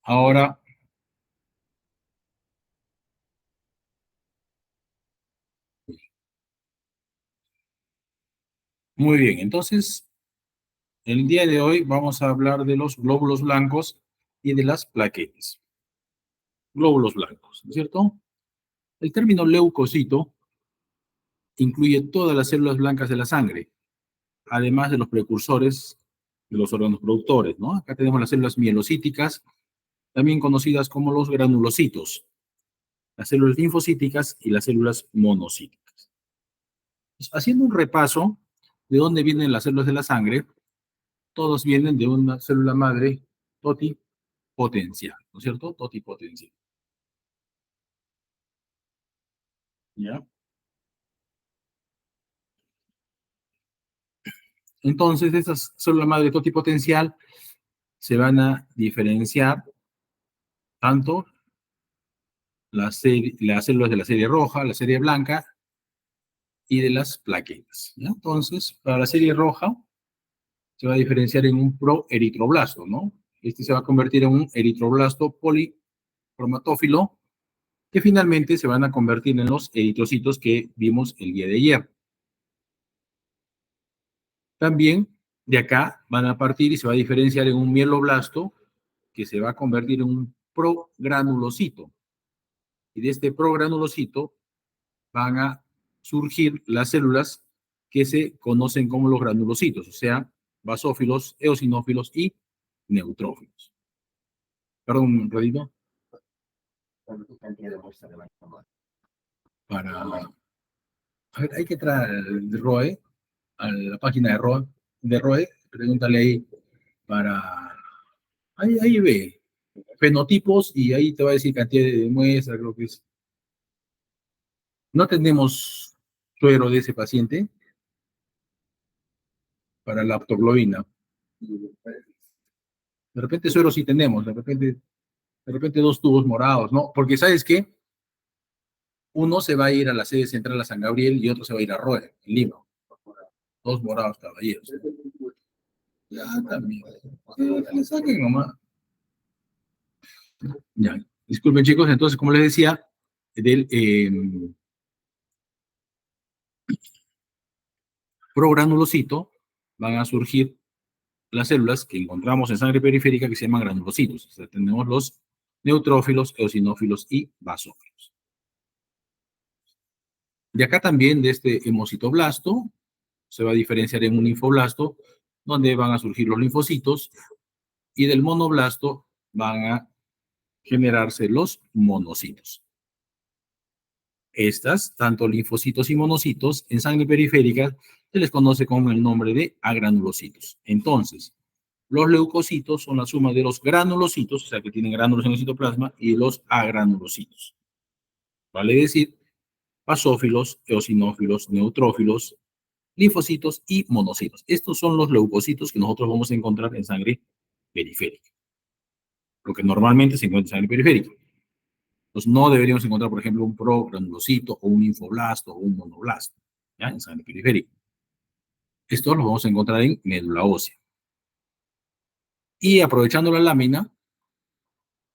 Ahora, muy bien, entonces, el día de hoy vamos a hablar de los glóbulos blancos y de las plaquetas. Glóbulos blancos, ¿no es cierto? El término leucocito incluye todas las células blancas de la sangre, además de los precursores de los órganos productores, ¿no? Acá tenemos las células mielocíticas, también conocidas como los granulocitos, las células linfocíticas y las células monocíticas. Haciendo un repaso de dónde vienen las células de la sangre, todos vienen de una célula madre totipotencial, ¿no es cierto? Totipotencial. ¿Ya? Entonces, estas células madre totipotencial se van a diferenciar tanto las células de la serie roja, la serie blanca y de las plaquetas, ¿ya? Entonces, para la serie roja se va a diferenciar en un proeritroblasto, ¿no? Este se va a convertir en un eritroblasto policromatófilo que finalmente se van a convertir en los eritrocitos que vimos el día de ayer. También de acá van a partir y se va a diferenciar en un mieloblasto que se va a convertir en un progranulocito. Y de este progranulocito van a surgir las células que se conocen como los granulocitos, o sea, basófilos, eosinófilos y neutrófilos. Perdón, Rodrigo. Para, a ver, hay que entrar al ROE, a la página de ROE, pregúntale ahí para, ahí ve, fenotipos y ahí te va a decir cantidad de muestras, creo que es. No tenemos suero de ese paciente para la aptoglobina. De repente suero sí tenemos, de repente dos tubos morados, ¿no? Porque ¿sabes qué? Uno se va a ir a la sede central a San Gabriel y otro se va a ir a Roe, en Lima. Dos morados caballeros. Ya, también. Le saquen nomás. Ya. Disculpen, chicos. Entonces, como les decía, del progranulocito van a surgir las células que encontramos en sangre periférica que se llaman granulocitos. O sea, tenemos los neutrófilos, eosinófilos y basófilos. De acá también, de este hemocitoblasto, se va a diferenciar en un linfoblasto, donde van a surgir los linfocitos, y del monoblasto van a generarse los monocitos. Estas, tanto linfocitos y monocitos, en sangre periférica se les conoce con el nombre de agranulocitos. Entonces, los leucocitos son la suma de los granulocitos, o sea que tienen gránulos en el citoplasma, y los agranulocitos. Vale decir, basófilos, eosinófilos, neutrófilos, linfocitos y monocitos. Estos son los leucocitos que nosotros vamos a encontrar en sangre periférica, lo que normalmente se encuentra en sangre periférica. Entonces no deberíamos encontrar, por ejemplo, un progranulocito o un linfoblasto o un monoblasto, ¿ya? En sangre periférica. Esto lo vamos a encontrar en médula ósea. Y aprovechando la lámina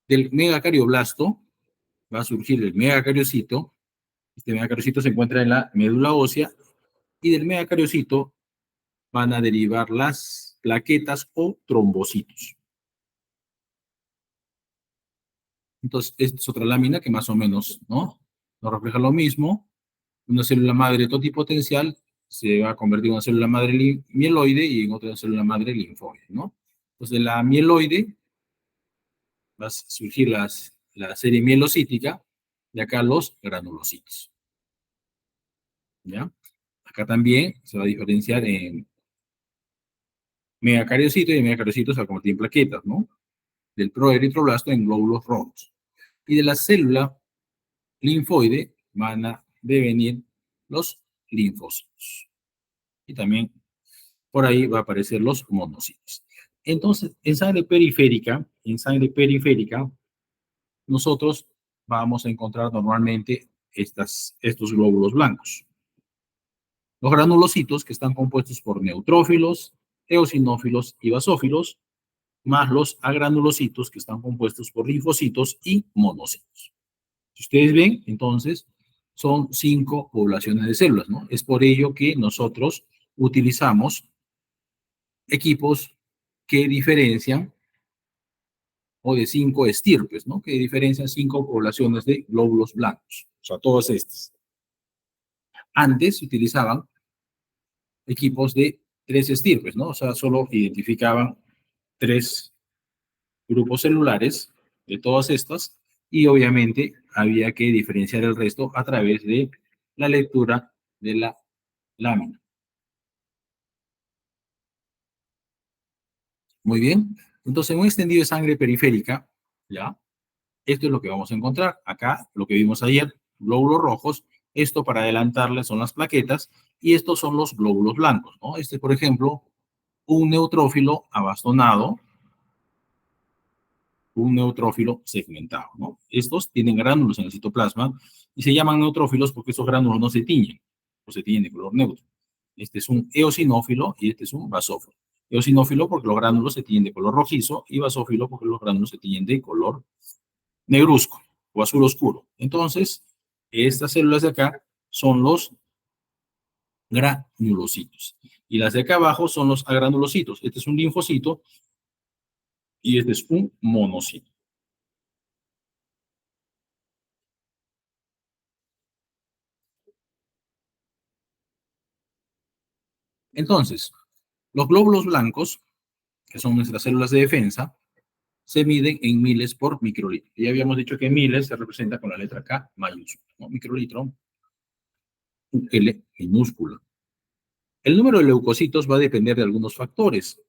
del megacardioblasto, va a surgir el megacariocito. Este megacariocito se encuentra en la médula ósea y del megacariocito van a derivar las plaquetas o trombocitos. Entonces, esta es otra lámina que más o menos, ¿no? Nos refleja lo mismo. Una célula madre totipotencial se va a convertir en una célula madre mieloide y en otra célula madre linfoide, ¿no? Entonces, de la mieloide va a surgir la serie mielocítica y acá los granulocitos, ¿ya? Acá también se va a diferenciar en megacariocito y megacariocito se va a convertir en plaquetas, ¿no? Del proeritroblasto en glóbulos rojos. Y de la célula linfoide van a devenir los linfocitos. Y también por ahí va a aparecer los monocitos. Entonces, en sangre periférica, nosotros vamos a encontrar normalmente estos glóbulos blancos. Los granulocitos, que están compuestos por neutrófilos, eosinófilos y basófilos, más los agranulocitos que están compuestos por linfocitos y monocitos. Si ustedes ven, entonces, son 5 poblaciones de células, ¿no? Es por ello que nosotros utilizamos equipos que diferencian, o de 5 estirpes, ¿no? Que diferencian 5 poblaciones de glóbulos blancos, o sea, todas estas. Antes se utilizaban equipos de 3 estirpes, ¿no? O sea, solo identificaban 3 grupos celulares de todas estas y obviamente había que diferenciar el resto a través de la lectura de la lámina. Muy bien. Entonces, en un extendido de sangre periférica, ¿ya? Esto es lo que vamos a encontrar. Acá, lo que vimos ayer, glóbulos rojos. Esto, para adelantarles, son las plaquetas. Y estos son los glóbulos blancos, ¿no? Este, por ejemplo, un neutrófilo abastonado, un neutrófilo segmentado, ¿no? Estos tienen gránulos en el citoplasma y se llaman neutrófilos porque esos gránulos no se tiñen, o se tiñen de color neutro. Este es un eosinófilo y este es un basófilo. Eosinófilo porque los gránulos se tiñen de color rojizo y basófilo porque los gránulos se tiñen de color negruzco o azul oscuro. Entonces, estas células de acá son los granulocitos. Y las de acá abajo son los agranulocitos. Este es un linfocito y este es un monocito. Entonces, los glóbulos blancos, que son nuestras células de defensa, se miden en miles por microlitro. Ya habíamos dicho que miles se representa con la letra K mayúscula, ¿no? Microlitro, L minúscula. El número de leucocitos va a depender de algunos factores,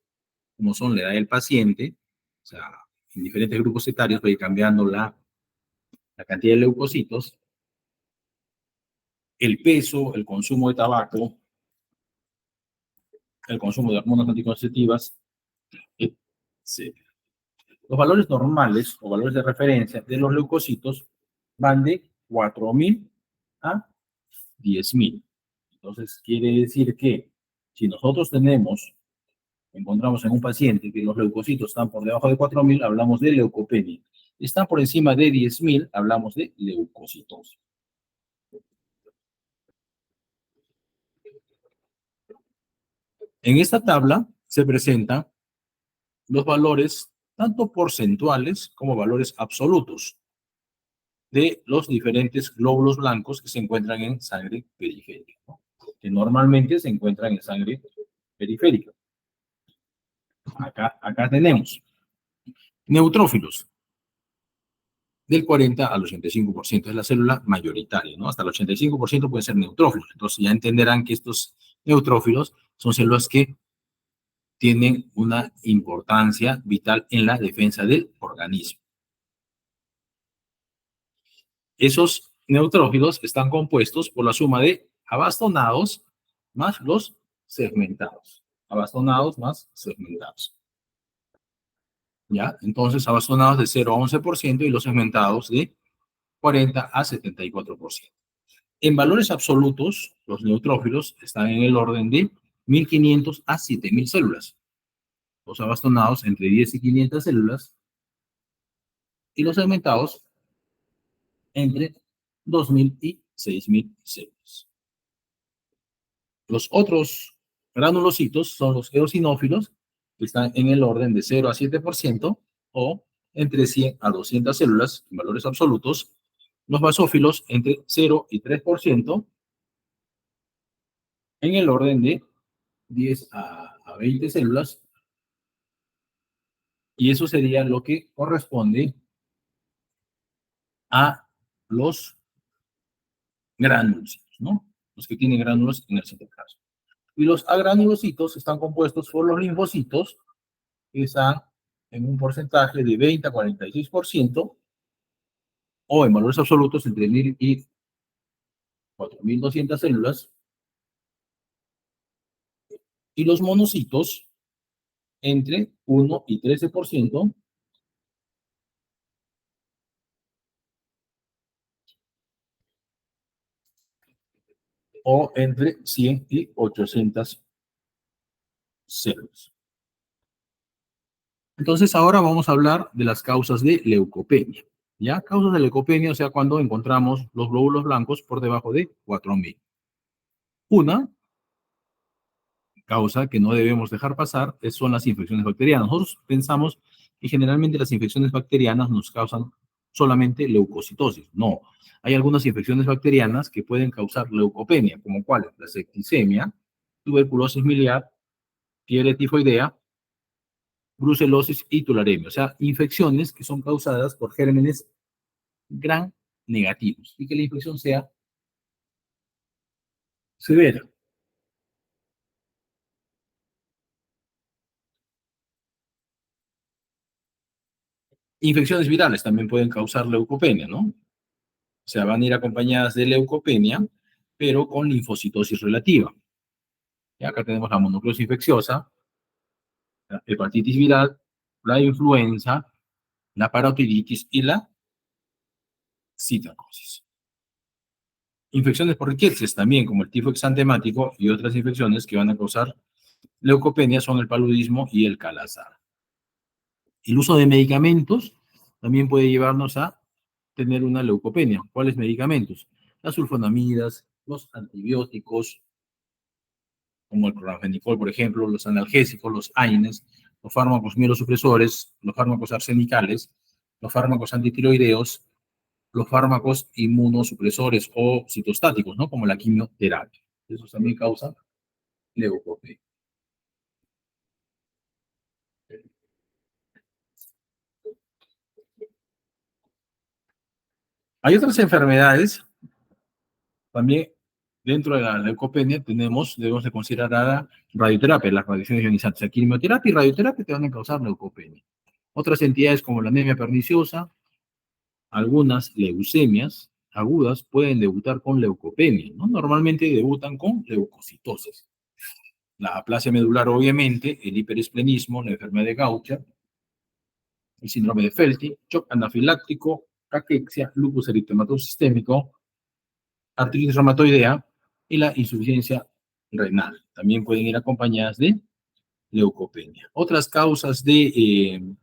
como son la edad del paciente, o sea, en diferentes grupos etarios va a ir cambiando la cantidad de leucocitos, el peso, el consumo de tabaco, el consumo de hormonas anticonceptivas, etc. Los valores normales o valores de referencia de los leucocitos van de 4.000 a 10.000. Entonces, quiere decir que si nosotros encontramos en un paciente que los leucocitos están por debajo de 4.000, hablamos de leucopenia. Están por encima de 10.000, hablamos de leucocitosis. En esta tabla se presentan los valores tanto porcentuales como valores absolutos de los diferentes glóbulos blancos que se encuentran en sangre periférica, ¿no? Que normalmente se encuentran en sangre periférica. Acá tenemos neutrófilos del 40 al 85%, es la célula mayoritaria, ¿no? Hasta el 85% pueden ser neutrófilos. Entonces ya entenderán que estos neutrófilos son células que tienen una importancia vital en la defensa del organismo. Esos neutrófilos están compuestos por la suma de abastonados más los segmentados. Abastonados más segmentados. ¿Ya? Entonces, abastonados de 0 a 11% y los segmentados de 40 a 74%. En valores absolutos, los neutrófilos están en el orden de 1.500 a 7.000 células. Los abastonados entre 10 y 500 células y los segmentados entre 2.000 y 6.000 células. Los otros granulocitos son los eosinófilos, que están en el orden de 0 a 7%, o entre 100 a 200 células en valores absolutos. Los basófilos entre 0 y 3%, en el orden de 10 a 20 células, y eso sería lo que corresponde a los granulocitos, ¿no? Los que tienen gránulos en el citoplasma. Y los agranulocitos están compuestos por los linfocitos, que están en un porcentaje de 20 a 46%, o en valores absolutos entre 1.000 y 4.200 células, y los monocitos entre 1 y 13%, o entre 100 y 800 células. Entonces, ahora vamos a hablar de las causas de leucopenia. ¿Ya? Causas de leucopenia, o sea, cuando encontramos los glóbulos blancos por debajo de 4.000. Una causa que no debemos dejar pasar son las infecciones bacterianas. Nosotros pensamos que generalmente las infecciones bacterianas nos causan solamente leucocitosis. No, hay algunas infecciones bacterianas que pueden causar leucopenia, como cuáles: la septicemia, tuberculosis miliar, fiebre tifoidea, brucelosis y tularemia. O sea, infecciones que son causadas por gérmenes gran negativos y que la infección sea severa. Infecciones virales también pueden causar leucopenia, ¿no? O sea, van a ir acompañadas de leucopenia, pero con linfocitosis relativa. Y acá tenemos la monoclosis infecciosa, la hepatitis viral, la influenza, la parotiditis y la citocosis. Infecciones por riquezas también, como el tifo exantemático y otras infecciones que van a causar leucopenia son el paludismo y el calazar. El uso de medicamentos también puede llevarnos a tener una leucopenia. ¿Cuáles medicamentos? Las sulfonamidas, los antibióticos, como el clorafenicol, por ejemplo, los analgésicos, los AINES, los fármacos mielosupresores, los fármacos arsenicales, los fármacos antitiroideos, los fármacos inmunosupresores o citostáticos, ¿no? Como la quimioterapia. Eso también causa leucopenia. Hay otras enfermedades también. Dentro de la leucopenia debemos de considerar la radioterapia, las radiaciones ionizantes. La quimioterapia y radioterapia te van a causar leucopenia. Otras entidades como la anemia perniciosa, algunas leucemias agudas pueden debutar con leucopenia, ¿no? Normalmente debutan con leucocitosis. La aplasia medular, obviamente, el hiperesplenismo, la enfermedad de Gaucher, el síndrome de Felty, shock anafiláctico, caquexia, lupus eritematoso sistémico, artritis reumatoidea y la insuficiencia renal. También pueden ir acompañadas de leucopenia. Otras causas de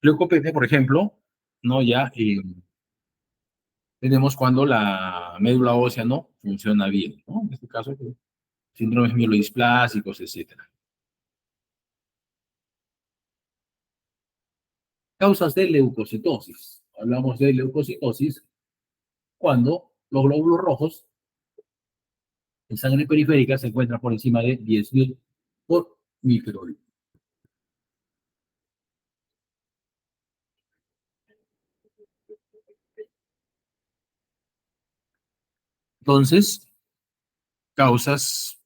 leucopenia, por ejemplo, ¿no? Ya tenemos cuando la médula ósea no funciona bien, ¿no? En este caso, pues, síndromes mielodisplásicos, etcétera. Causas de leucocitosis. Hablamos de leucocitosis cuando los glóbulos rojos en sangre periférica se encuentran por encima de 10.000 por microlitro. Entonces, causas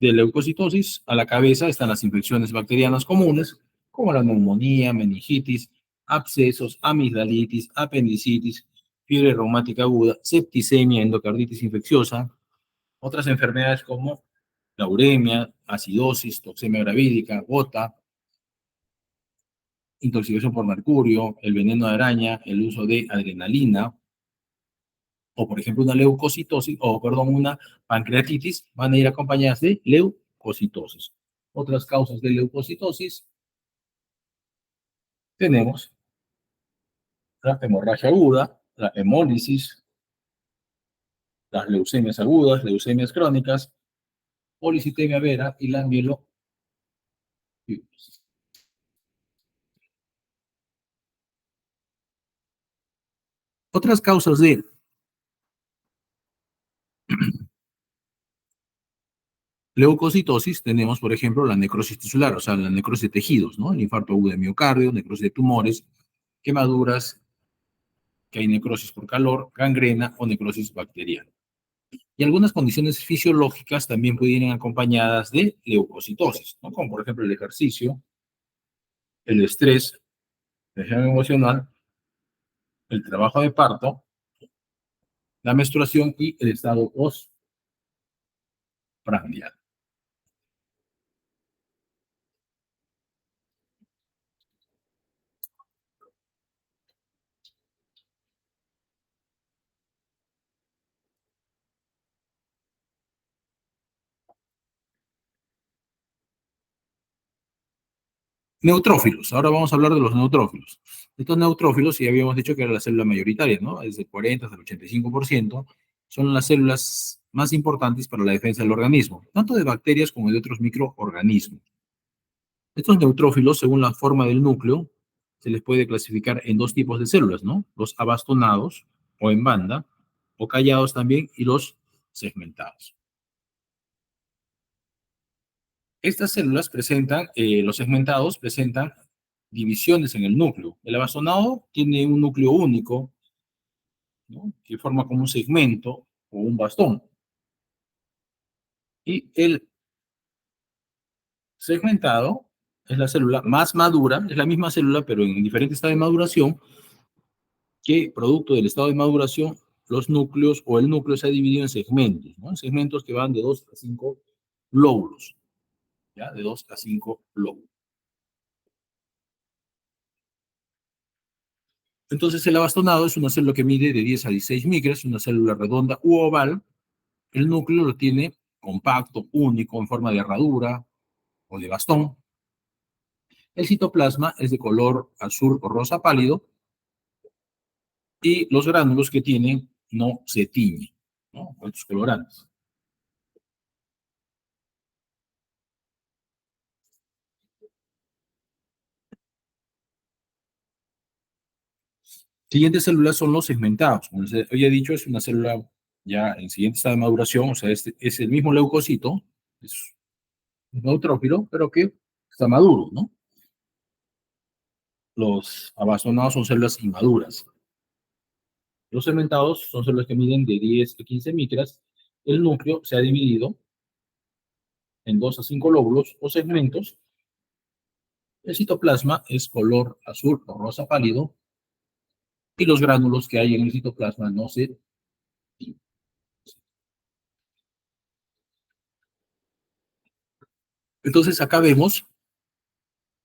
de leucocitosis, a la cabeza están las infecciones bacterianas comunes, como la neumonía, meningitis, abscesos, amigdalitis, apendicitis, fiebre reumática aguda, septicemia, endocarditis infecciosa, otras enfermedades como la uremia, acidosis, toxemia gravídica, gota, intoxicación por mercurio, el veneno de araña, el uso de adrenalina, o por ejemplo una leucocitosis, o perdón, una pancreatitis, van a ir acompañadas de leucocitosis. Otras causas de leucocitosis tenemos la hemorragia aguda, la hemólisis, las leucemias agudas, leucemias crónicas, policitemia vera y la mielofibrosis. Otras causas de leucocitosis tenemos, por ejemplo, la necrosis tisular, o sea, la necrosis de tejidos, ¿no? El infarto agudo de miocardio, necrosis de tumores, quemaduras, que hay necrosis por calor, gangrena o necrosis bacteriana. Y algunas condiciones fisiológicas también pueden ir acompañadas de leucocitosis, ¿no? Como por ejemplo el ejercicio, el estrés, la gestión emocional, el trabajo de parto, la menstruación y el estado postprandial. Neutrófilos. Ahora vamos a hablar de los neutrófilos. Estos neutrófilos, ya habíamos dicho que era la célula mayoritaria, ¿no? Desde el 40 hasta el 85%, son las células más importantes para la defensa del organismo, tanto de bacterias como de otros microorganismos. Estos neutrófilos, según la forma del núcleo, se les puede clasificar en dos tipos de células, ¿no? Los abastonados o en banda, o callados también, y los segmentados. Estas células presentan, los segmentados presentan divisiones en el núcleo. El abastonado tiene un núcleo único, ¿no? Que forma como un segmento o un bastón. Y el segmentado es la célula más madura, es la misma célula, pero en diferente estado de maduración, que producto del estado de maduración, los núcleos o el núcleo se ha dividido en segmentos, ¿no? En segmentos que van de 2 a 5 lóbulos, ¿ya? De 2 a 5 lóbulos. Entonces, el abastonado es una célula que mide de 10 a 16 micras, una célula redonda u oval. El núcleo lo tiene compacto, único, en forma de herradura o de bastón. El citoplasma es de color azul o rosa pálido y los gránulos que tienen no se tiñen, ¿no? Con estos colorantes. Siguientes células son los segmentados. Como les había dicho, es una célula ya en siguiente estado de maduración, o sea, este es el mismo leucocito, es un neutrófilo, pero que está maduro, ¿no? Los abastonados son células inmaduras. Los segmentados son células que miden de 10 a 15 micras. El núcleo se ha dividido en 2 a 5 lóbulos o segmentos. El citoplasma es color azul o rosa pálido y los gránulos que hay en el citoplasma no se tiñen. Entonces acá vemos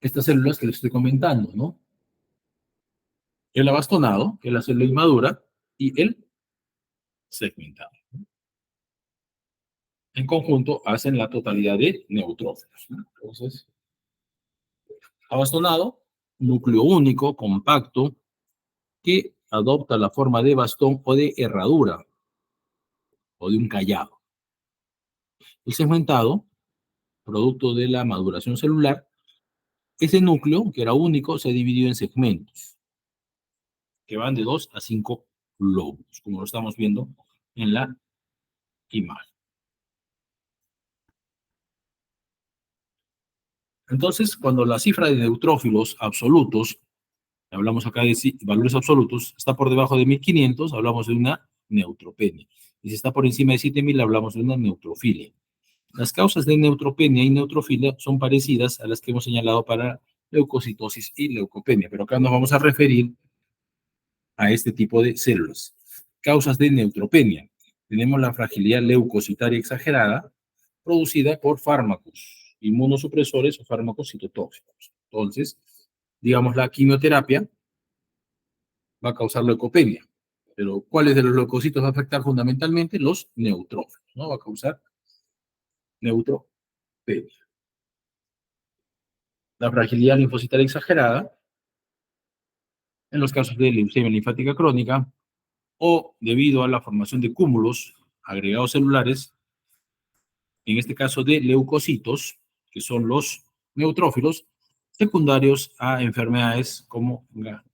estas células que les estoy comentando, ¿no? El abastonado, que es la célula inmadura, y el segmentado. En conjunto hacen la totalidad de neutrófilos, ¿no? Entonces, abastonado, núcleo único, compacto, que adopta la forma de bastón o de herradura o de un callado. El segmentado, producto de la maduración celular, ese núcleo, que era único, se ha dividido en segmentos, que van de 2 a 5 lóbulos, como lo estamos viendo en la imagen. Entonces, cuando la cifra de neutrófilos absolutos, hablamos acá de valores absolutos, está por debajo de 1500, hablamos de una neutropenia. Y si está por encima de 7000, hablamos de una neutrofilia. Las causas de neutropenia y neutrofilia son parecidas a las que hemos señalado para leucocitosis y leucopenia, pero acá nos vamos a referir a este tipo de células. Causas de neutropenia. Tenemos la fragilidad leucocitaria exagerada producida por fármacos inmunosupresores o fármacos citotóxicos. Entonces, digamos, la quimioterapia va a causar leucopenia. Pero ¿cuáles de los leucocitos va a afectar fundamentalmente? Los neutrófilos, ¿no? Va a causar neutropenia. La fragilidad linfocitaria exagerada, en los casos de leucemia linfática crónica, o debido a la formación de cúmulos agregados celulares, en este caso de leucocitos, que son los neutrófilos, secundarios a enfermedades como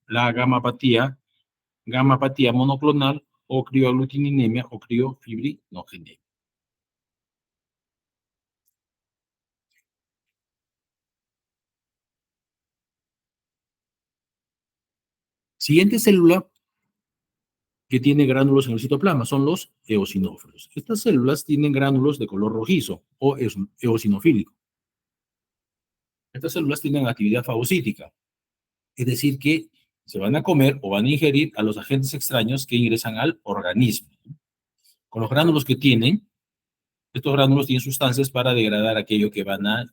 la gamapatía monoclonal o crioaglutininemia o criofibrinogenemia. Siguiente célula que tiene gránulos en el citoplasma son los eosinófilos. Estas células tienen gránulos de color rojizo o eosinofílico. Estas células tienen actividad fagocítica, es decir, que se van a comer o van a ingerir a los agentes extraños que ingresan al organismo. Con los gránulos que tienen, estos gránulos tienen sustancias para degradar aquello que van a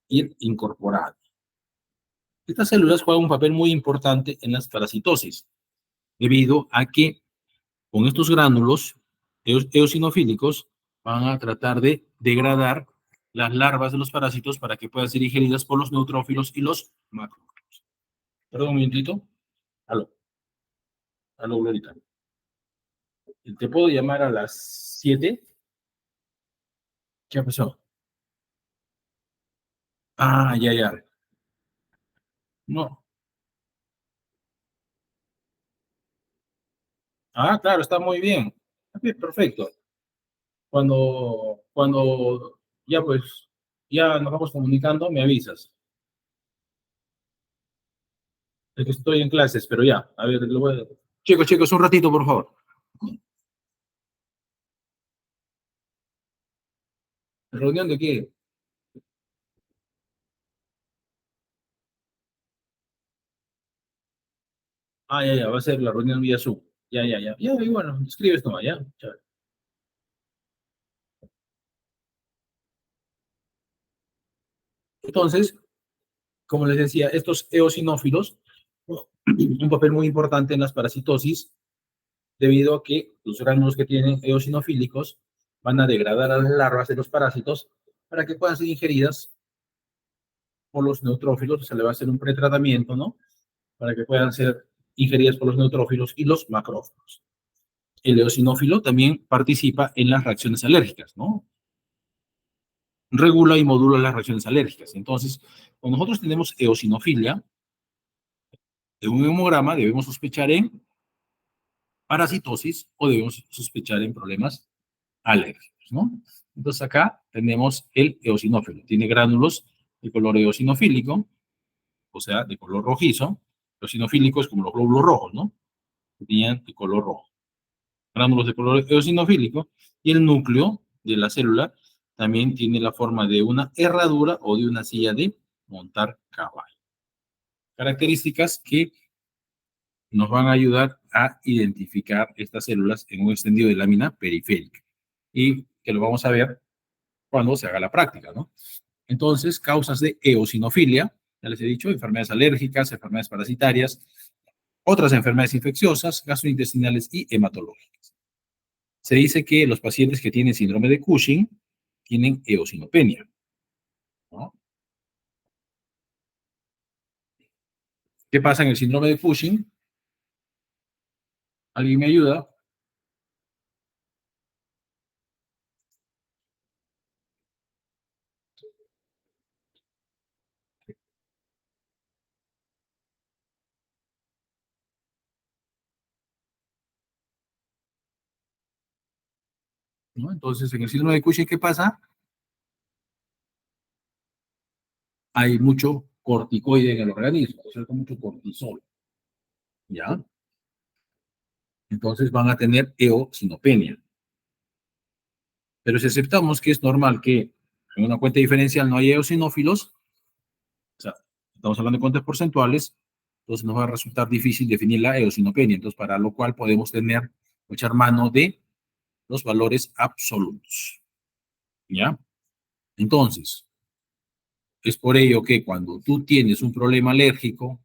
ir incorporando. Estas células juegan un papel muy importante en las parasitosis, debido a que con estos gránulos eosinofílicos van a tratar de degradar las larvas de los parásitos para que puedan ser ingeridas por los neutrófilos y los macrófagos. Perdón un minutito. Aló, aló, Glorita. ¿Te puedo llamar a las 7? ¿Qué pasó? Ah, ya, ya. No. Ah, claro, está muy bien. Ok, perfecto. Cuando ya pues, ya nos vamos comunicando, me avisas. Es que estoy en clases, pero ya. A ver, chicos, chicos, un ratito, por favor. ¿Reunión de qué? Ah, ya, ya, va a ser la reunión vía Zoom. Ya, ya, ya. Ya, y bueno, escribes nomás, ya. Chévere. Entonces, como les decía, estos eosinófilos, un papel muy importante en las parasitosis, debido a que los gránulos que tienen eosinofílicos van a degradar a las larvas de los parásitos para que puedan ser ingeridas por los neutrófilos. Se le va a hacer un pretratamiento, ¿no? Para que puedan ser ingeridas por los neutrófilos y los macrófagos. El eosinófilo también participa en las reacciones alérgicas, ¿no? Regula y modula las reacciones alérgicas. Entonces, cuando nosotros tenemos eosinofilia, en un hemograma debemos sospechar en parasitosis o debemos sospechar en problemas alérgicos, ¿no? Entonces acá tenemos el eosinófilo. Tiene gránulos de color eosinofílico, o sea, de color rojizo. Eosinofílico es como los glóbulos rojos, ¿no? Tenían de color rojo. Gránulos de color eosinofílico. Y el núcleo de la célula también tiene la forma de una herradura o de una silla de montar caballo. Características que nos van a ayudar a identificar estas células en un extendido de lámina periférica. Y que lo vamos a ver cuando se haga la práctica, ¿no? Entonces, causas de eosinofilia, ya les he dicho, enfermedades alérgicas, enfermedades parasitarias, otras enfermedades infecciosas, gastrointestinales y hematológicas. Se dice que los pacientes que tienen síndrome de Cushing tienen eosinopenia, ¿no? ¿Qué pasa en el síndrome de Cushing? ¿Alguien me ayuda? ¿No? Entonces, en el síndrome de Cushing, ¿qué pasa? Hay mucho corticoide en el organismo, ¿cierto? Mucho cortisol, ¿ya? Entonces van a tener eosinopenia. Pero si aceptamos que es normal que en una cuenta diferencial no haya eosinófilos, o sea, estamos hablando de cuentas porcentuales, entonces nos va a resultar difícil definir la eosinopenia. Entonces, para lo cual podemos tener, echar mano de los valores absolutos. ¿Ya? Entonces, es por ello que cuando tú tienes un problema alérgico,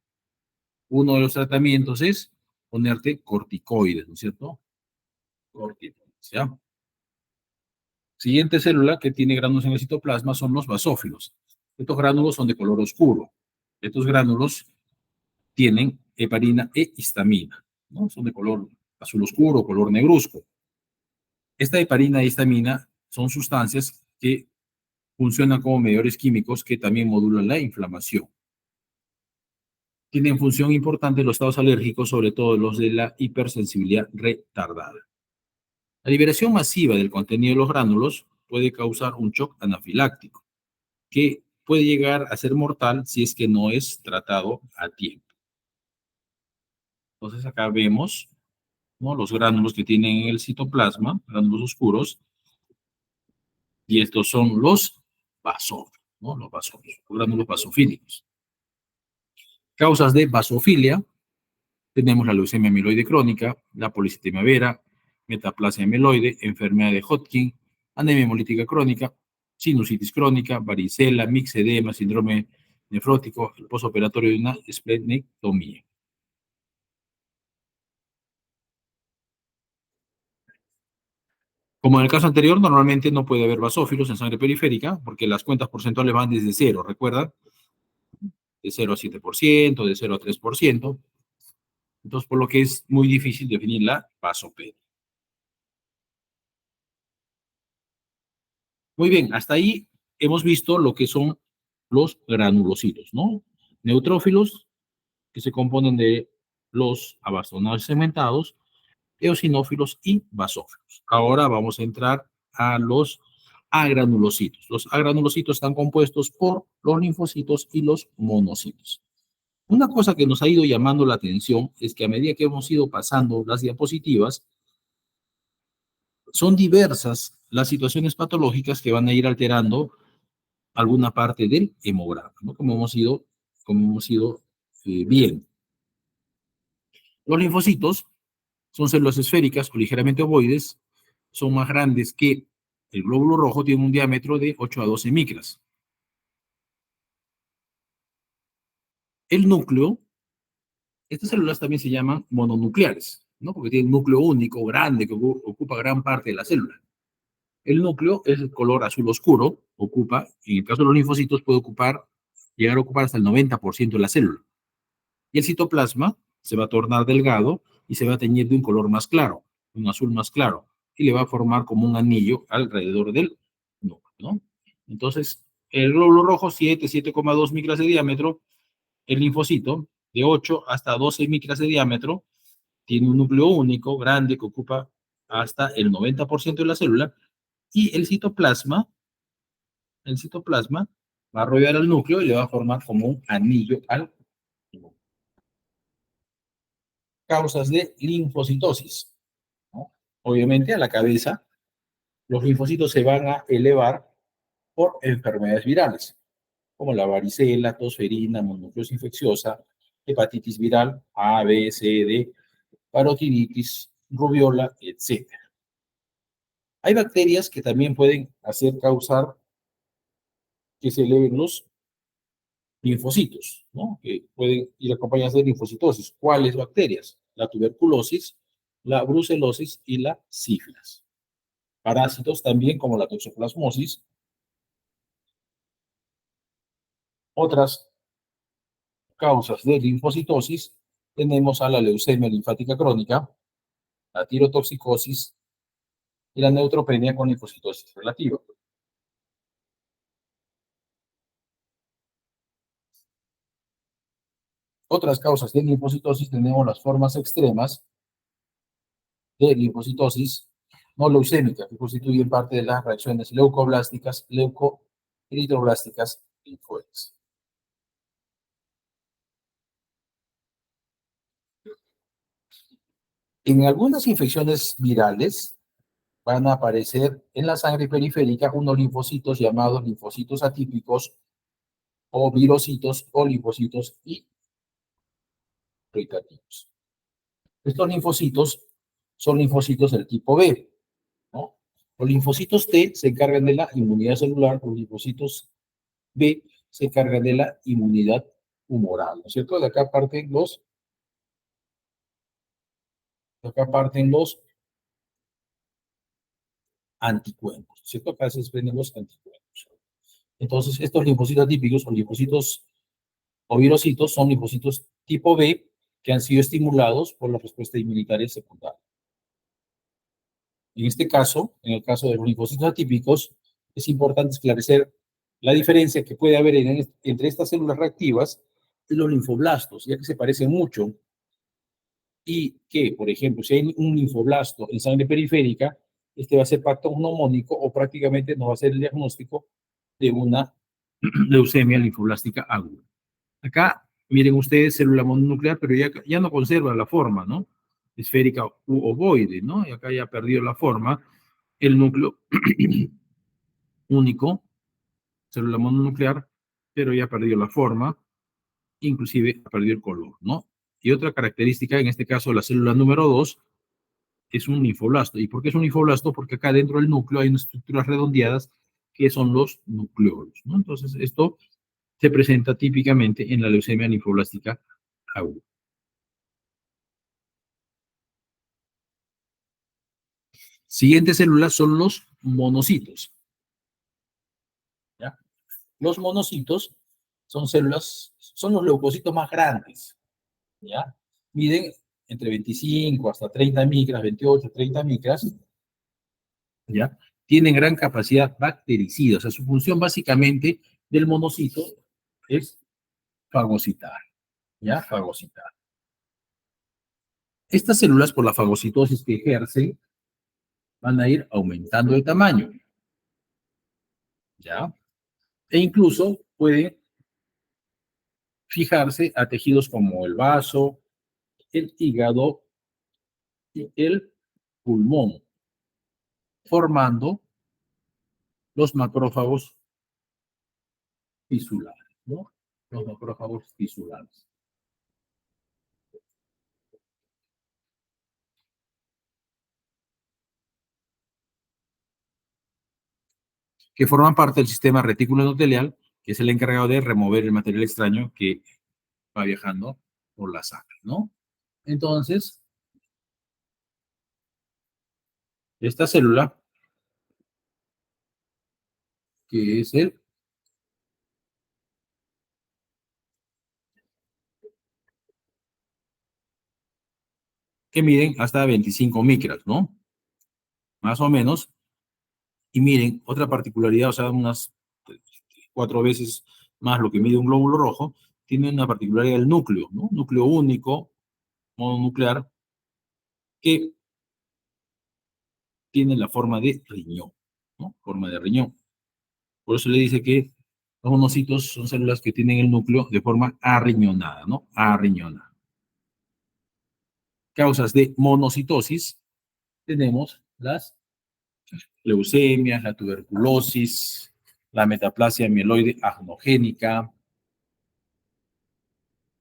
uno de los tratamientos es ponerte corticoides, ¿no es cierto? Corticoides, ¿ya? Siguiente célula que tiene gránulos en el citoplasma son los basófilos. Estos gránulos son de color oscuro. Estos gránulos tienen heparina e histamina, ¿no? Son de color azul oscuro, color negruzco. Esta heparina e histamina son sustancias que funcionan como medidores químicos que también modulan la inflamación. Tienen función importante en los estados alérgicos, sobre todo los de la hipersensibilidad retardada. La liberación masiva del contenido de los gránulos puede causar un shock anafiláctico, que puede llegar a ser mortal si es que no es tratado a tiempo. Entonces acá vemos, ¿no?, los gránulos que tienen en el citoplasma, gránulos oscuros, y estos son los basófilos, ¿no? Los basófilos, los gránulos basofílicos. Causas de basofilia, tenemos la leucemia amiloide crónica, la policitemia vera, metaplasia amiloide, enfermedad de Hodgkin, anemia hemolítica crónica, sinusitis crónica, varicela, mixedema, síndrome nefrótico, el posoperatorio de una esplenectomía. Como en el caso anterior, normalmente no puede haber basófilos en sangre periférica porque las cuentas porcentuales van desde cero, ¿recuerda? De 0 a 7%, de 0 a 3%. Entonces, por lo que es muy difícil definir la vasopedia. Muy bien, hasta ahí hemos visto lo que son los granulocitos, ¿no? Neutrófilos, que se componen de los abastonados segmentados, eosinófilos y basófilos. Ahora vamos a entrar a los agranulocitos. Los agranulocitos están compuestos por los linfocitos y los monocitos. Una cosa que nos ha ido llamando la atención es que a medida que hemos ido pasando las diapositivas, son diversas las situaciones patológicas que van a ir alterando alguna parte del hemograma, ¿no? Como hemos ido viendo. Los linfocitos son células esféricas o ligeramente ovoides, son más grandes que el glóbulo rojo, tiene un diámetro de 8 a 12 micras. El núcleo, estas células también se llaman mononucleares, ¿no? Porque tienen un núcleo único, grande, que ocupa gran parte de la célula. El núcleo es el color azul oscuro, en el caso de los linfocitos, llegar a ocupar hasta el 90% de la célula. Y el citoplasma se va a tornar delgado y se va a teñir de un color más claro, un azul más claro, y le va a formar como un anillo alrededor del núcleo, ¿no? Entonces, el glóbulo rojo, 7,2 micras de diámetro, el linfocito, de 8 hasta 12 micras de diámetro, tiene un núcleo único, grande, que ocupa hasta el 90% de la célula, y el citoplasma va a rodear al núcleo y le va a formar como un anillo al núcleo. Causas de linfocitosis, ¿no? Obviamente a la cabeza, los linfocitos se van a elevar por enfermedades virales, como la varicela, tosferina, mononucleosis infecciosa, hepatitis viral A, B, C, D, parotiditis, rubiola, etc. Hay bacterias que también pueden hacer causar que se eleven los linfocitos, ¿no? Que pueden ir acompañadas de linfocitosis. ¿Cuáles bacterias? La tuberculosis, la brucelosis y la sífilis. Parásitos también como la toxoplasmosis. Otras causas de linfocitosis tenemos a la leucemia linfática crónica, la tirotoxicosis y la neutropenia con linfocitosis relativa. Otras causas de linfocitosis tenemos las formas extremas de linfocitosis no leucémica, que constituyen parte de las reacciones leucoblásticas, leucoeritroblásticas linfoides. En algunas infecciones virales van a aparecer en la sangre periférica unos linfocitos llamados linfocitos atípicos o virocitos o linfocitos irritativos. Estos linfocitos son linfocitos del tipo B, ¿no? Los linfocitos T se encargan de la inmunidad celular, los linfocitos B se encargan de la inmunidad humoral, ¿no es cierto? De acá parten los anticuerpos, ¿cierto? Acá se desprenden los anticuerpos. Entonces, estos linfocitos típicos o linfocitos o virocitos son linfocitos tipo B que han sido estimulados por la respuesta inmunitaria secundaria. En este caso, en el caso de los linfocitos atípicos, es importante esclarecer la diferencia que puede haber entre estas células reactivas y los linfoblastos, ya que se parecen mucho y que, por ejemplo, si hay un linfoblasto en sangre periférica, este va a ser patognomónico o prácticamente nos va a ser el diagnóstico de una leucemia linfoblástica aguda. Acá, miren ustedes, célula mononuclear, pero ya no conserva la forma, ¿no? Esférica u ovoide, ¿no? Y acá ya perdió la forma. El núcleo único, célula mononuclear, pero ya perdió la forma, inclusive perdió el color, ¿no? Y otra característica, en este caso la célula número 2, es un linfoblasto. ¿Y por qué es un linfoblasto? Porque acá dentro del núcleo hay unas estructuras redondeadas que son los nucleolos, ¿no? Entonces, esto se presenta típicamente en la leucemia linfoblástica aguda. Siguientes células son los monocitos. ¿Ya? Los monocitos son células, son los leucocitos más grandes. ¿Ya? Miden entre 25 hasta 30 micras, 28, 30 micras. ¿Ya? Tienen gran capacidad bactericida. O sea, su función básicamente del monocito es fagocitar. ¿Ya? Fagocitar. Estas células, por la fagocitosis que ejercen, van a ir aumentando de tamaño. ¿Ya? E incluso pueden fijarse a tejidos como el vaso, el hígado y el pulmón, formando los macrófagos tisulares, ¿no? Los macrófagos tisulares. Que forman parte del sistema retículo endotelial, que es el encargado de remover el material extraño que va viajando por la sangre, ¿no? Entonces, esta célula, que es el que miden hasta 25 micras, ¿no? Más o menos. Y miren, otra particularidad, o sea, unas 4 veces más lo que mide un glóbulo rojo, tiene una particularidad del núcleo, ¿no? Núcleo único, mononuclear, que tiene la forma de riñón, ¿no? Forma de riñón. Por eso le dice que los monocitos son células que tienen el núcleo de forma arriñonada, ¿no? Arriñonada. Causas de monocitosis, tenemos las leucemias, la tuberculosis, la metaplasia mieloide agnogénica,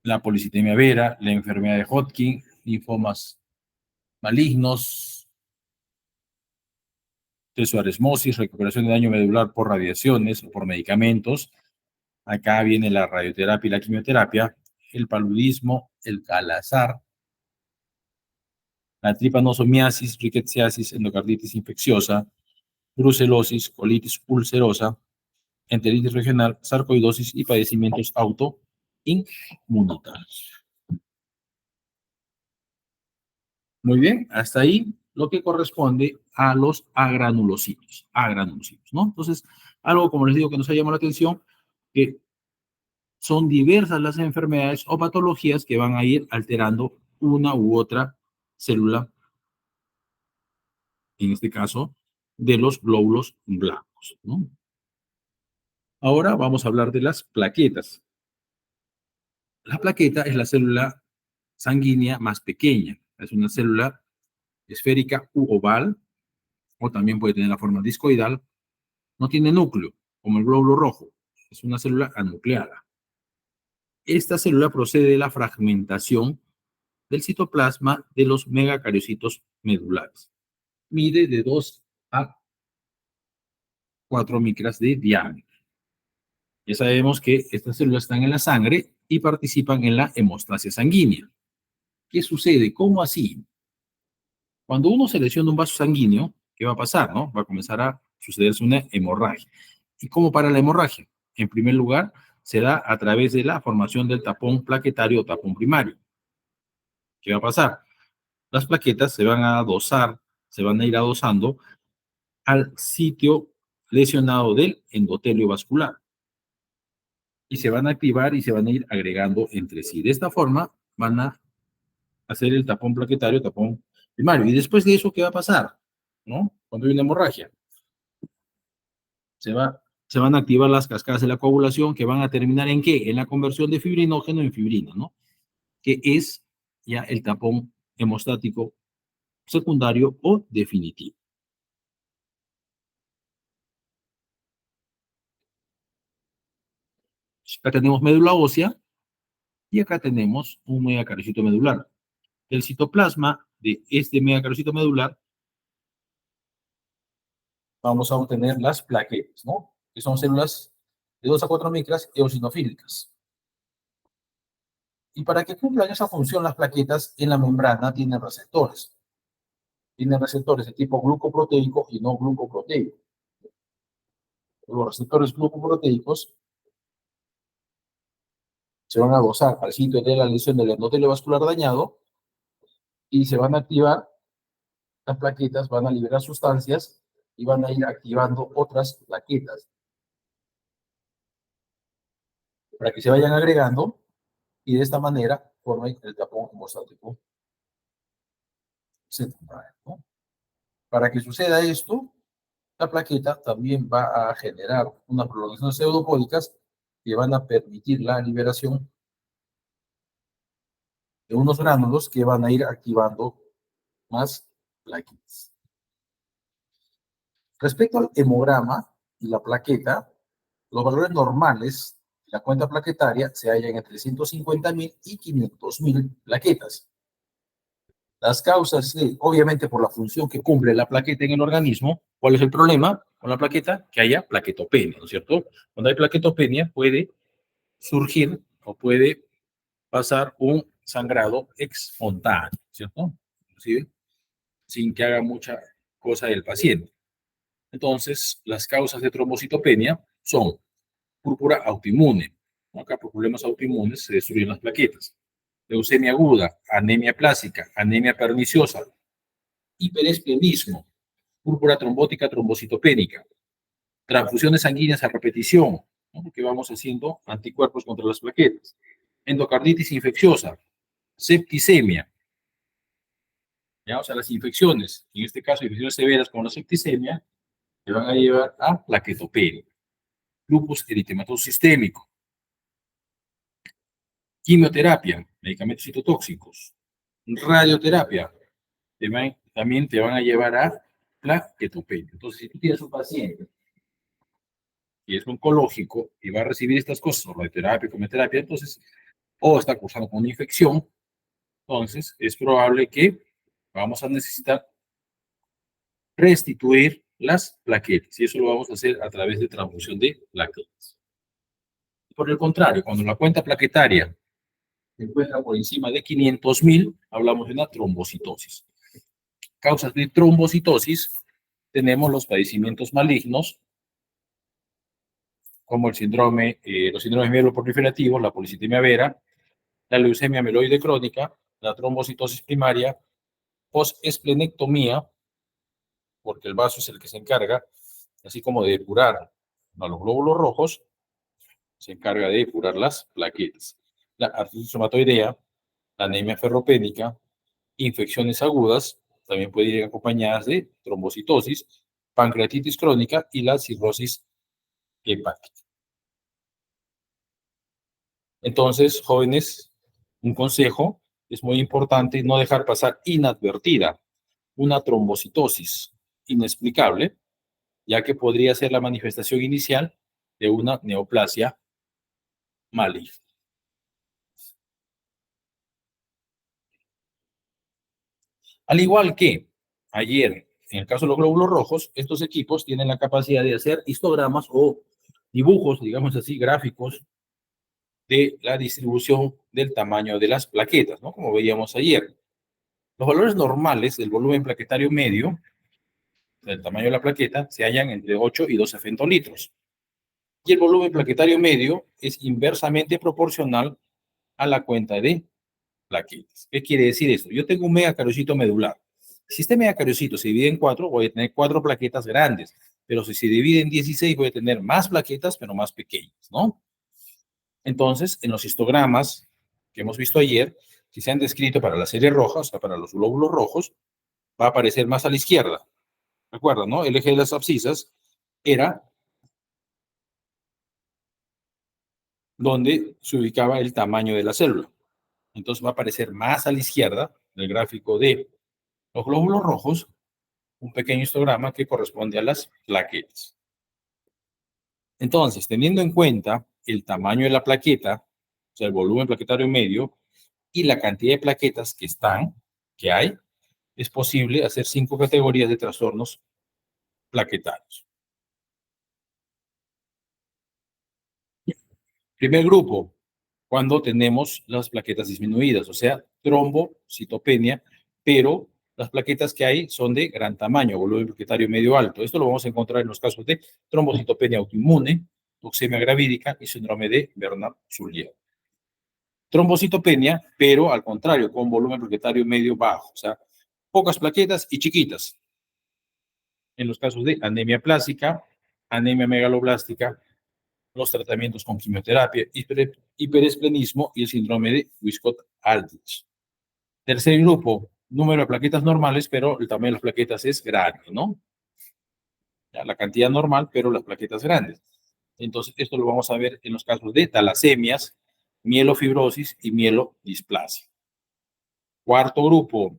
la policitemia vera, la enfermedad de Hodgkin, linfomas malignos, tesoaresmosis, recuperación de daño medular por radiaciones o por medicamentos. Acá viene la radioterapia y la quimioterapia, el paludismo, el calazar, la tripanosomiasis, rickettsiasis, endocarditis infecciosa, brucelosis, colitis ulcerosa, enteritis regional, sarcoidosis y padecimientos autoinmunitarios. Muy bien, hasta ahí lo que corresponde a los agranulocitos, ¿no? Entonces, algo como les digo que nos ha llamado la atención, que son diversas las enfermedades o patologías que van a ir alterando una u otra célula, en este caso, de los glóbulos blancos, ¿no? Ahora vamos a hablar de las plaquetas. La plaqueta es la célula sanguínea más pequeña. Es una célula esférica u oval, o también puede tener la forma discoidal. No tiene núcleo, como el glóbulo rojo. Es una célula anucleada. Esta célula procede de la fragmentación del citoplasma de los megacariocitos medulares. Mide de 2 a 4 micras de diámetro. Ya sabemos que estas células están en la sangre y participan en la hemostasia sanguínea. ¿Qué sucede? ¿Cómo así? Cuando uno se lesiona un vaso sanguíneo, ¿qué va a pasar, no? Va a comenzar a sucederse una hemorragia. ¿Y cómo para la hemorragia? En primer lugar, se da a través de la formación del tapón plaquetario o tapón primario. ¿Qué va a pasar? Las plaquetas se van a adosar, se van a ir adosando al sitio lesionado del endotelio vascular y se van a activar y se van a ir agregando entre sí. De esta forma van a hacer el tapón plaquetario, tapón primario. Y después de eso, ¿qué va a pasar? ¿No? Cuando hay una hemorragia, se van a activar las cascadas de la coagulación que van a terminar ¿en qué? En la conversión de fibrinógeno en fibrina, ¿no? Que es ya el tapón hemostático secundario o definitivo. Acá tenemos médula ósea y acá tenemos un megacariciento medular. El citoplasma de este megacariciento medular vamos a obtener las plaquetas, ¿no? Que son células de 2 a 4 micras eosinofílicas. Y para que cumplan esa función, las plaquetas en la membrana tienen receptores. Tienen receptores de tipo glucoproteico y no glucoproteico. Los receptores glucoproteicos se van a dosar al sitio de la lesión del endotelio vascular dañado y se van a activar las plaquetas, van a liberar sustancias y van a ir activando otras plaquetas para que se vayan agregando y de esta manera formen el tapón hemostático central, ¿no? Para que suceda esto, la plaqueta también va a generar unas prolongaciones pseudopódicas que van a permitir la liberación de unos gránulos que van a ir activando más plaquetas. Respecto al hemograma y la plaqueta, los valores normales de la cuenta plaquetaria se hallan entre 150.000 y 500.000 plaquetas. Las causas, obviamente por la función que cumple la plaqueta en el organismo, ¿cuál es el problema con la plaqueta? Que haya plaquetopenia, ¿no es cierto? Cuando hay plaquetopenia puede surgir o puede pasar un sangrado espontáneo, ¿cierto? Inclusive sin que haga mucha cosa el paciente. Entonces, las causas de trombocitopenia son púrpura autoinmune. Acá por problemas autoinmunes se destruyen las plaquetas. Leucemia aguda, anemia plástica, anemia perniciosa, hiperesplenismo, púrpura trombótica trombocitopénica, transfusiones sanguíneas a repetición, ¿no? Porque vamos haciendo anticuerpos contra las plaquetas, endocarditis infecciosa, septicemia, ¿ya? O sea, las infecciones, en este caso infecciones severas como la septicemia, te van a llevar a plaquetopenia, lupus eritematoso sistémico, quimioterapia, medicamentos citotóxicos, radioterapia, también te van a llevar a plaquetopenia. Entonces, si tú tienes un paciente y es oncológico y va a recibir estas cosas, radioterapia, quimioterapia, entonces, o está cursando con una infección, entonces es probable que vamos a necesitar restituir las plaquetas, y eso lo vamos a hacer a través de transfusión de plaquetas. Por el contrario, cuando la cuenta plaquetaria se encuentra por encima de 500.000, hablamos de una trombocitosis. Causas de trombocitosis, tenemos los padecimientos malignos, como el síndrome, los síndromes mieloproliferativos, la policitemia vera, la leucemia mieloide crónica, la trombocitosis primaria, post-esplenectomía, porque el vaso es el que se encarga, así como de depurar a los glóbulos rojos, se encarga de depurar las plaquetas. La artritis reumatoidea, la anemia ferropénica, infecciones agudas, también pueden ir acompañadas de trombocitosis, pancreatitis crónica y la cirrosis hepática. Entonces, jóvenes, un consejo, es muy importante no dejar pasar inadvertida una trombocitosis inexplicable, ya que podría ser la manifestación inicial de una neoplasia maligna. Al igual que ayer, en el caso de los glóbulos rojos, estos equipos tienen la capacidad de hacer histogramas o dibujos, digamos así, gráficos de la distribución del tamaño de las plaquetas, ¿no? Como veíamos ayer. Los valores normales del volumen plaquetario medio, del tamaño de la plaqueta, se hallan entre 8 y 12 femtolitros. Y el volumen plaquetario medio es inversamente proporcional a la cuenta de plaquetas. ¿Qué quiere decir esto? Yo tengo un megacariocito medular. Si este megacariocito se divide en 4, voy a tener 4 plaquetas grandes. Pero si se divide en 16, voy a tener más plaquetas, pero más pequeñas, ¿no? Entonces, en los histogramas que hemos visto ayer, si se han descrito para la serie roja, o sea, para los glóbulos rojos, va a aparecer más a la izquierda. ¿Recuerdan, no? El eje de las abscisas era donde se ubicaba el tamaño de la célula. Entonces va a aparecer más a la izquierda, en el gráfico de los glóbulos rojos, un pequeño histograma que corresponde a las plaquetas. Entonces, teniendo en cuenta el tamaño de la plaqueta, o sea, el volumen plaquetario medio, y la cantidad de plaquetas que hay, es posible hacer 5 categorías de trastornos plaquetarios. Primer grupo, cuando tenemos las plaquetas disminuidas, o sea, trombocitopenia, pero las plaquetas que hay son de gran tamaño, volumen plaquetario medio alto. Esto lo vamos a encontrar en los casos de trombocitopenia autoinmune, toxemia gravídica y síndrome de Bernard-Soulier. Trombocitopenia, pero al contrario, con volumen plaquetario medio bajo, o sea, pocas plaquetas y chiquitas. En los casos de anemia plástica, anemia megaloblástica, los tratamientos con quimioterapia, hiperesplenismo y el síndrome de Wiskott-Aldrich. Tercer grupo, número de plaquetas normales, pero el tamaño de las plaquetas es grande, ¿no? Ya, la cantidad normal, pero las plaquetas grandes. Entonces, esto lo vamos a ver en los casos de talasemias, mielofibrosis y mielodisplasia. Cuarto grupo,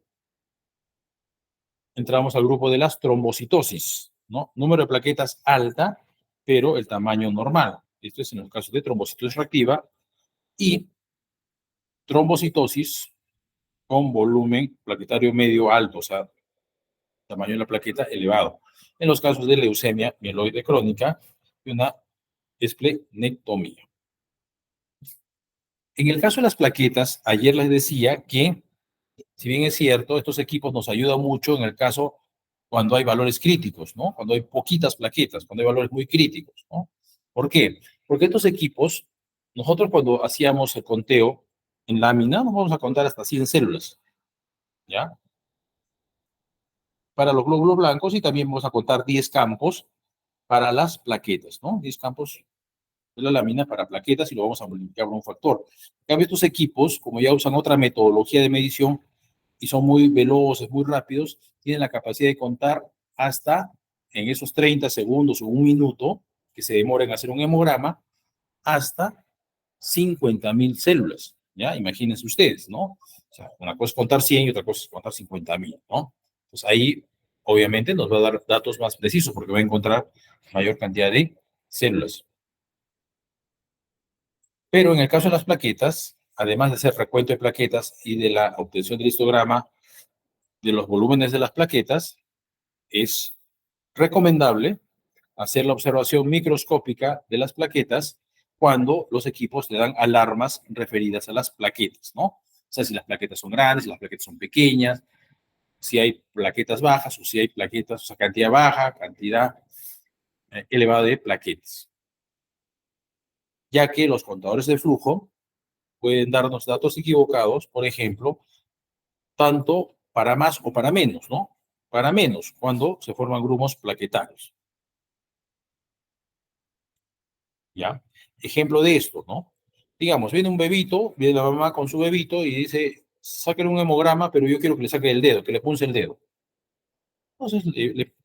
entramos al grupo de las trombocitosis, ¿no? Número de plaquetas alta, pero el tamaño normal. Esto es en los casos de trombocitosis reactiva y trombocitosis con volumen plaquetario medio alto, o sea, tamaño de la plaqueta elevado. En los casos de leucemia mieloide crónica y una esplenectomía. En el caso de las plaquetas, ayer les decía que, si bien es cierto, estos equipos nos ayudan mucho en el caso cuando hay valores críticos, ¿no? Cuando hay poquitas plaquetas, cuando hay valores muy críticos, ¿no? ¿Por qué? Porque estos equipos, nosotros cuando hacíamos el conteo en lámina, nos vamos a contar hasta 100 células, ¿ya? Para los glóbulos blancos y también vamos a contar 10 campos para las plaquetas, ¿no? 10 campos de la lámina para plaquetas y lo vamos a multiplicar por un factor. En cambio, estos equipos, como ya usan otra metodología de medición y son muy veloces, muy rápidos, tienen la capacidad de contar hasta en esos 30 segundos o un minuto que se demora en hacer un hemograma, hasta 50.000 células, ¿ya? Imagínense ustedes, ¿no? O sea, una cosa es contar 100 y otra cosa es contar 50.000, ¿no? Pues ahí, obviamente, nos va a dar datos más precisos porque va a encontrar mayor cantidad de células. Pero en el caso de las plaquetas, además de hacer recuento de plaquetas y de la obtención del histograma de los volúmenes de las plaquetas, es recomendable hacer la observación microscópica de las plaquetas cuando los equipos te dan alarmas referidas a las plaquetas, ¿no? O sea, si las plaquetas son grandes, si las plaquetas son pequeñas, si hay plaquetas bajas o si hay plaquetas, o sea, cantidad baja, cantidad elevada de plaquetas. Ya que los contadores de flujo pueden darnos datos equivocados, por ejemplo, tanto para más o para menos, ¿no? Para menos, cuando se forman grumos plaquetarios. ¿Ya? Ejemplo de esto, ¿no? Digamos, viene un bebito, viene la mamá con su bebito y dice, sáquenle un hemograma, pero yo quiero que le saque el dedo, que le punce el dedo. Entonces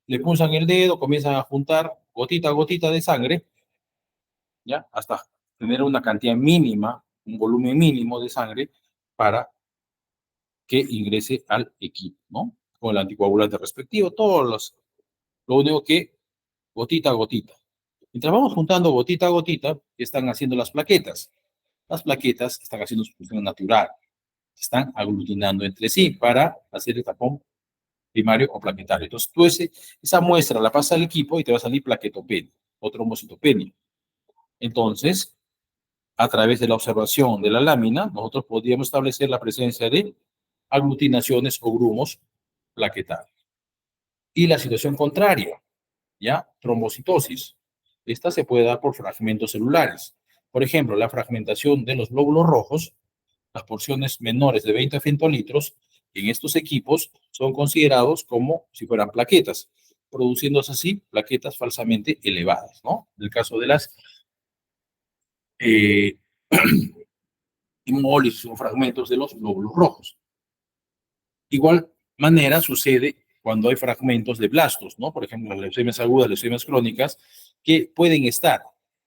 le punzan el dedo, comienzan a juntar gotita a gotita de sangre, ¿ya? Hasta tener una cantidad mínima, un volumen mínimo de sangre para que ingrese al equipo, ¿no? Con el anticoagulante respectivo, lo único que gotita a gotita. Mientras vamos juntando gotita a gotita, ¿qué están haciendo las plaquetas? Las plaquetas están haciendo su función natural, se están aglutinando entre sí para hacer el tapón primario o plaquetario. Entonces, tú esa muestra la pasas al equipo y te va a salir plaquetopenia o trombocitopenia. Entonces, a través de la observación de la lámina, nosotros podríamos establecer la presencia de aglutinaciones o grumos plaquetarios. Y la situación contraria, ¿ya? Trombocitosis. Esta se puede dar por fragmentos celulares. Por ejemplo, la fragmentación de los glóbulos rojos, las porciones menores de 20 femtolitros, en estos equipos son considerados como si fueran plaquetas, produciéndose así plaquetas falsamente elevadas, ¿no? En el caso de las eh, hemólisis o fragmentos de los glóbulos rojos. Igual manera sucede cuando hay fragmentos de blastos, ¿no? Por ejemplo, las leucemias agudas, leucemias crónicas, que pueden estar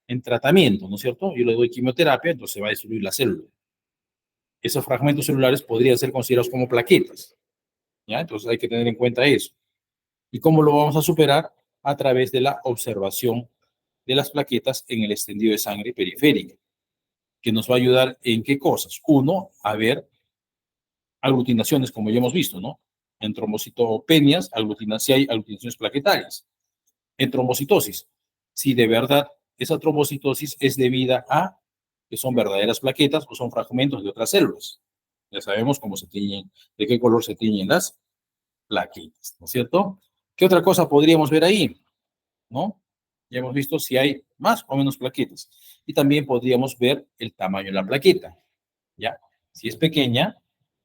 en tratamiento, ¿no es cierto? Yo le doy quimioterapia, entonces se va a destruir la célula. Esos fragmentos celulares podrían ser considerados como plaquetas, ¿ya? Entonces hay que tener en cuenta eso. ¿Y cómo lo vamos a superar? A través de la observación de las plaquetas en el extendido de sangre periférica, que nos va a ayudar en qué cosas. Uno, a ver aglutinaciones, como ya hemos visto, ¿no? En trombocitopenias, si hay aglutinaciones plaquetarias. En trombocitosis, si de verdad esa trombocitosis es debida a que son verdaderas plaquetas o son fragmentos de otras células. Ya sabemos cómo se tiñen, de qué color se tiñen las plaquitas, ¿no es cierto? ¿Qué otra cosa podríamos ver ahí? ¿No? Ya hemos visto si hay más o menos plaquetas. Y también podríamos ver el tamaño de la plaqueta, ¿ya? Si es pequeña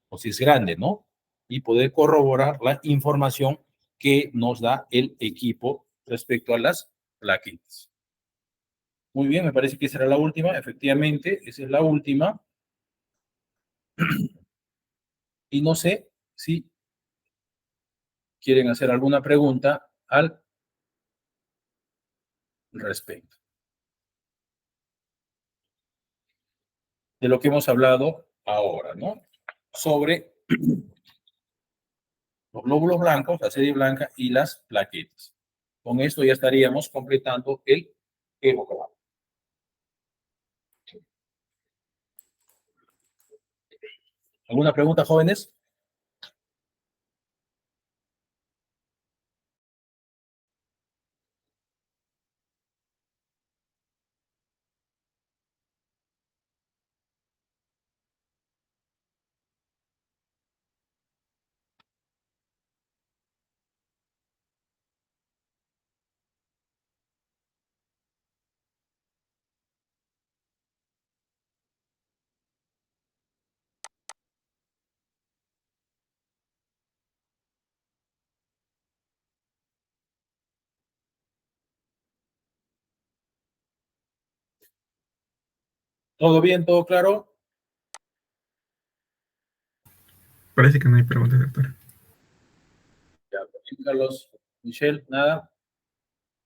o si es grande, ¿no? Y poder corroborar la información que nos da el equipo respecto a las plaquetas. Muy bien, me parece que esa era la última. Efectivamente, esa es la última. Y no sé si quieren hacer alguna pregunta al respecto de lo que hemos hablado ahora, ¿no? Sobre los glóbulos blancos, la serie blanca y las plaquetas. Con esto ya estaríamos completando el vocabulario. ¿Alguna pregunta, jóvenes? ¿Todo bien? ¿Todo claro? Parece que no hay preguntas, doctor. Ya, Carlos, Michelle, nada.